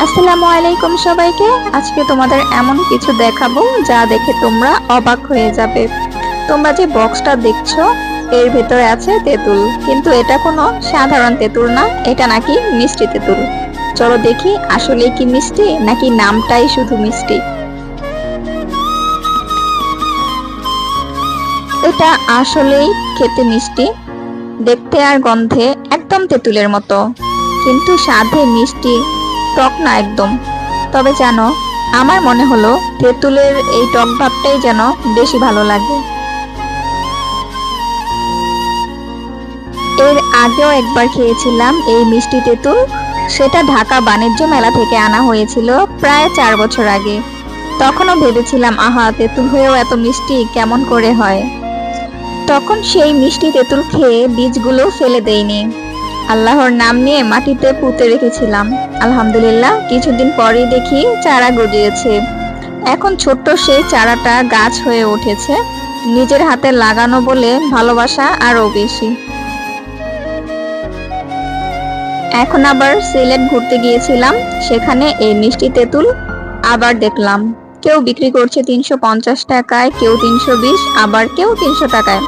আসসালামু আলাইকুম সবাইকে। আজকে তোমাদের এমন কিছু দেখাবো যা দেখে তোমরা অবাক হয়ে যাবে। তোমরা যে বক্সটা দেখছো এর ভিতরে আছে তেঁতুল, কিন্তু এটা কোনো সাধারণ তেঁতুল না, এটা নাকি মিষ্টি তেঁতুল। চলো দেখি আসলে কি মিষ্টি নাকি নামটাই শুধু মিষ্টি। এটা আসলেই খেতে মিষ্টি, দেখতে আর গন্ধে একদম তেঁতুলের মতো, কিন্তু স্বাদে মিষ্টি, টক না একদম। তবে জানো, আমার মনে হলো তেঁতুলের এই টক ভাবটাই যেন বেশি ভালো লাগে। এর আগেও একবার খেয়েছিলাম এই মিষ্টি তেঁতুল, সেটা ঢাকা বাণিজ্য মেলা থেকে আনা হয়েছিল প্রায় 4 বছর আগে। তখনও ভেবেছিলাম আহা, তেঁতুল হয়েও এত মিষ্টি কেমন করে হয়। তখন সেই মিষ্টি তেঁতুল খেয়ে বীজগুলো ফেলে দেইনি, আল্লাহর নাম নিয়ে মাটিতে পুঁতে রেখেছিলাম। আলহামদুলিল্লাহ, কিছুদিন পরেই দেখি চারা গজিয়েছে। এখন ছোট্ট সেই চারাটা গাছ হয়ে উঠেছে। নিজের হাতে লাগানো বলে ভালোবাসা আরো বেশি। এখন আবার সিলেট ঘুরতে গিয়েছিলাম, সেখানে এই মিষ্টি তেঁতুল আবার দেখলাম। কেউ বিক্রি করছে 350 টাকায়, কেউ 320, আবার কেউ 300 টাকায়।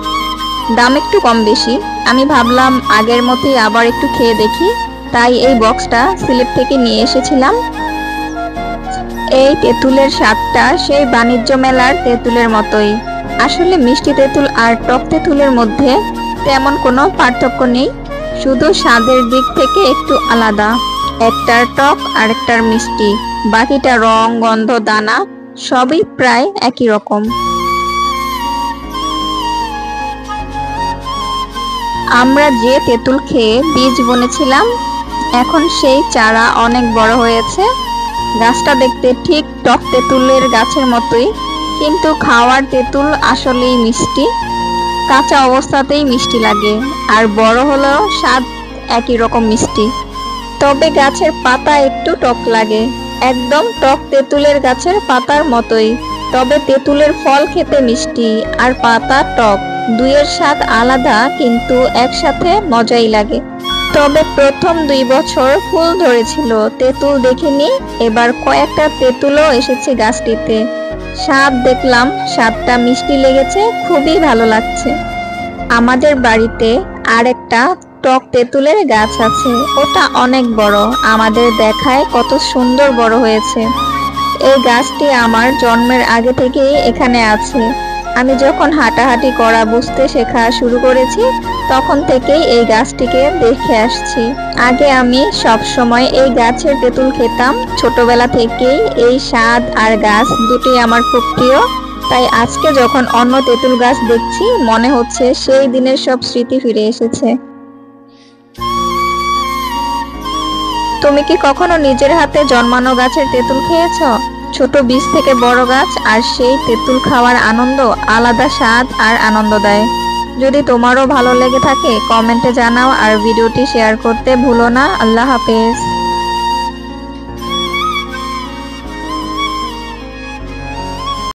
দাম একটু কম বেশি। আমি ভাবলাম আগের মতোই আবার একটু খেয়ে দেখি, তাই এই বক্সটা সিলেট থেকে নিয়ে এসেছিলাম। এই তেঁতুলের স্বাদটা সেই বাণিজ্য মেলার তেঁতুলের মতোই। আসলে মিষ্টি তেঁতুল আর টক তেঁতুলের মধ্যে তেমন কোনো পার্থক্য নেই, শুধু স্বাদের দিক থেকে একটু আলাদা। একটার টক আর একটার মিষ্টি, বাকিটা রং, গন্ধ, দানা সবই প্রায় একই রকম। আমরা যে তেঁতুল খেয়ে বীজ বুনেছিলাম, এখন সেই চারা অনেক বড় হয়েছে। গাছটা দেখতে ঠিক টক তেঁতুলের গাছের মতোই, কিন্তু খাওয়ার তেঁতুল আসলেই মিষ্টি। কাঁচা অবস্থাতেই মিষ্টি লাগে, আর বড় হলেও স্বাদ একই রকম মিষ্টি। তবে গাছের পাতা একটু টক লাগে, একদম টক তেঁতুলের গাছের পাতার মতোই। তবে তেঁতুলের ফল খেতে মিষ্টি আর পাতা টক, দুইয়ের স্বাদ আলাদা, কিন্তু একসাথে মজাই লাগে। তবে প্রথম 2 বছর ফুল ধরেছিল, তেঁতুল দেখিনি। এবার কয়েকটা তেঁতুলও এসেছে গাছটিতে। স্বাদ দেখলাম, স্বাদটা মিষ্টি লেগেছে, খুবই ভালো লাগছে। আমাদের বাড়িতে আরেকটা টক তেঁতুলের গাছ আছে, ওটা অনেক বড়, আমাদের দেখায় কত সুন্দর বড় হয়েছে। এই গাছটি আমার জন্মের আগে থেকেই এখানে আছে। আমি যখন হাঁটাহাঁটি করা বুঝতে শেখা শুরু করেছি, তখন থেকেই এই গাছটিকে দেখে আসছি। আগে আমি সব সময় এই গাছের তেঁতুল খেতাম। ছোটবেলা থেকেই এই স্বাদ আর গাছ দুটোই আমার খুব প্রিয়। তাই আজকে যখন অন্য তেঁতুল গাছ দেখছি, মনে হচ্ছে সেই দিনের সব স্মৃতি ফিরে এসেছে। তুমি কি কখনো নিজের হাতে জন্মানো গাছের তেঁতুল খেয়েছো? ছোট বীজ থেকে বড় গাছ, আর সেই তেঁতুল খাওয়ার আনন্দ আলাদা স্বাদ আর আনন্দ দেয়। যদি তোমারও ভালো লেগে থাকে কমেন্টে জানাও, আর ভিডিওটি শেয়ার করতে ভুলো না। আল্লাহ হাফেজ।